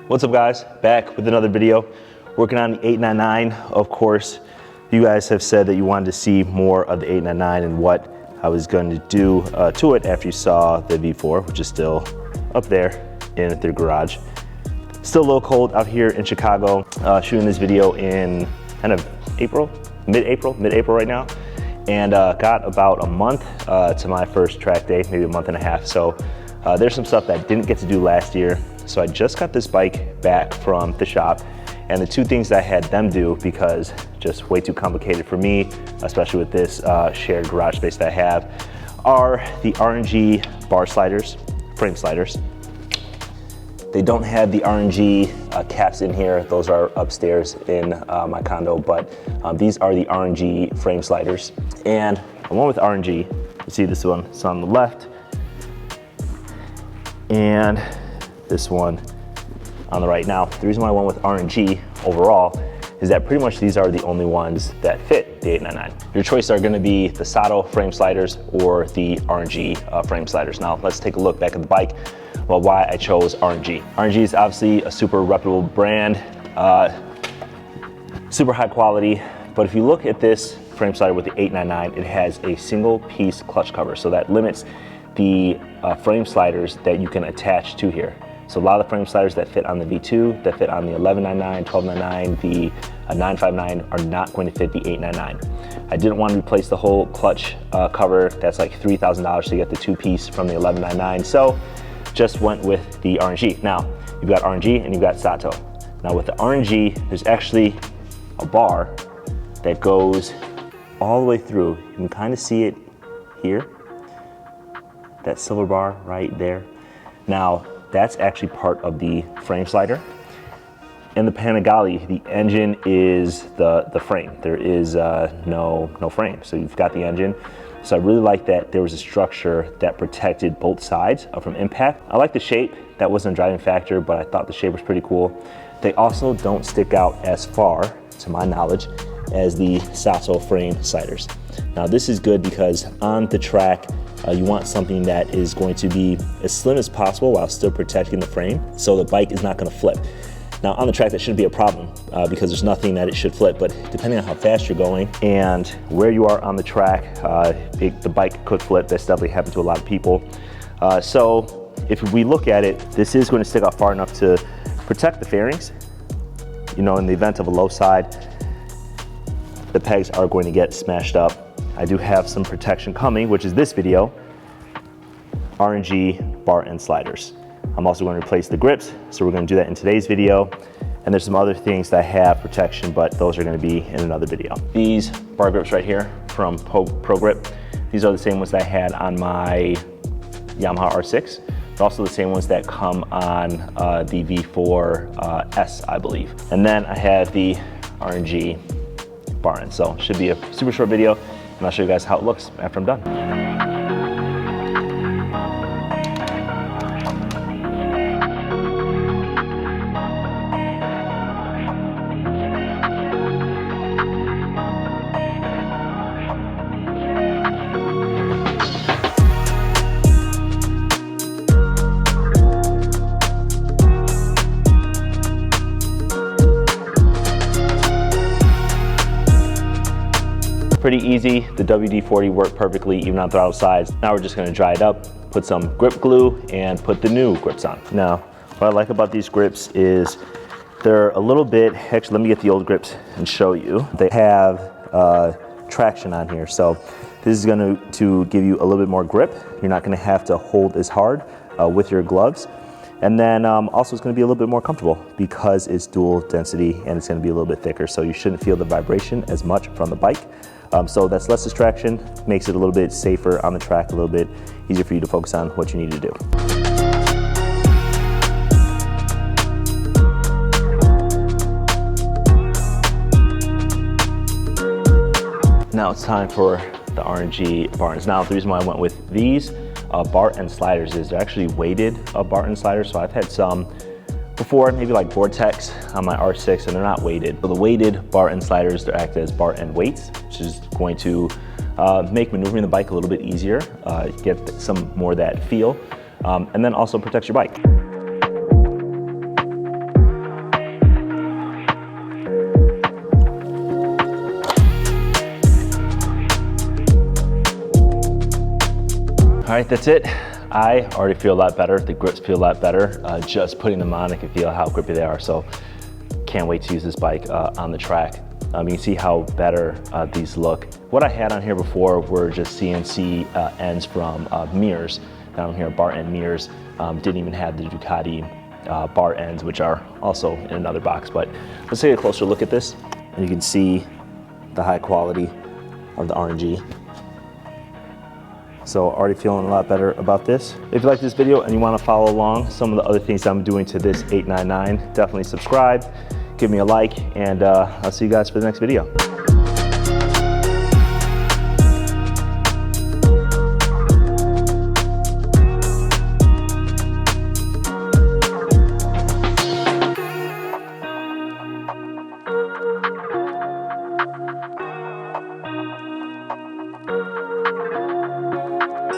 What's up guys, back with another video. Working on the 899. Of course, you guys have said that you wanted to see more of the 899 and what I was going to do to it after you saw the V4, which is still up there in their garage. Still a little cold out here in Chicago. Shooting this video in kind of April, mid-April right now. And got about a month to my first track day, maybe a month and a half. So there's some stuff that I didn't get to do last year. So I just got this bike back from the shop. And the two things that I had them do, because just way too complicated for me, especially with this shared garage space that I have, are the RNG bar sliders, frame sliders. They don't have the RNG caps in here. Those are upstairs in my condo, but these are the RNG frame sliders. And the one with RNG, you see this one, it's on the left, and this one on the right. Now, the reason why I went with RNG overall is that pretty much these are the only ones that fit the 899. Your choices are gonna be the Sato frame sliders or the RNG frame sliders. Now, let's take a look back at the bike. Well, why I chose RNG. RNG is obviously a super reputable brand, super high quality, but if you look at this frame slider with the 899, it has a single piece clutch cover, so that limits the frame sliders that you can attach to here. So a lot of the frame sliders that fit on the V2, that fit on the 1199, 1299, the 959 are not going to fit the 899. I didn't want to replace the whole clutch cover. That's like $3,000 to get the two-piece from the 1199. So just went with the RNG. Now, you've got RNG and you've got Sato. Now with the RNG, there's actually a bar that goes all the way through. You can kind of see it here, that silver bar right there. Now, that's actually part of the frame slider. In the Panigale, the engine is the frame. There is no frame, so you've got the engine. So I really like that there was a structure that protected both sides from impact. I like the shape. That wasn't a driving factor, but I thought the shape was pretty cool. They also don't stick out as far, to my knowledge, as the Sato frame sliders. Now this is good because on the track, you want something that is going to be as slim as possible while still protecting the frame, so the bike is not going to flip. Now on the track, that shouldn't be a problem because there's nothing that it should flip, but depending on how fast you're going and where you are on the track, the bike could flip. That's definitely happened to a lot of people. So if we look at it, this is going to stick out far enough to protect the fairings. You know, in the event of a low side, the pegs are going to get smashed up. I do have some protection coming, which is this video, RNG bar end sliders. I'm also going to replace the grips, so we're going to do that in today's video. And there's some other things that have protection, but those are going to be in another video. These bar grips right here from Pro Grip, these are the same ones that I had on my Yamaha R6. They're also the same ones that come on the V4 S, I believe. And then I have the RNG bar end. So it should be a super short video, and I'll show you guys how it looks after I'm done. Pretty easy. The WD-40 worked perfectly even on throttle sides. Now we're just gonna dry it up, put some grip glue, and put the new grips on. Now, what I like about these grips is they're a little bit, actually let me get the old grips and show you. They have traction on here, so this is going to give you a little bit more grip. You're not gonna have to hold as hard with your gloves. And then also it's gonna be a little bit more comfortable because it's dual density and it's gonna be a little bit thicker, so you shouldn't feel the vibration as much from the bike. So that's less distraction, makes it a little bit safer on the track, a little bit easier for you to focus on what you need to do. Now it's time for the RNG bar ends. Now the reason why I went with these bar end sliders is they're actually weighted bar end sliders. So I've had some before, maybe like Vortex on my R6, and they're not weighted. So the weighted bar end sliders, they're act as bar end weights, which is going to make maneuvering the bike a little bit easier, get some more of that feel, and then also protects your bike. right, that's it. I already feel a lot better. The grips feel a lot better. Just putting them on, I can feel how grippy they are. So can't wait to use this bike on the track. You can see how better these look. What I had on here before were just CNC ends from mirrors. Down here, bar end mirrors. Didn't even have the Ducati bar ends, which are also in another box. But let's take a closer look at this. And you can see the high quality of the RNG. So already feeling a lot better about this. If you like this video and you want to follow along some of the other things I'm doing to this 899, definitely subscribe, give me a like, and I'll see you guys for the next video.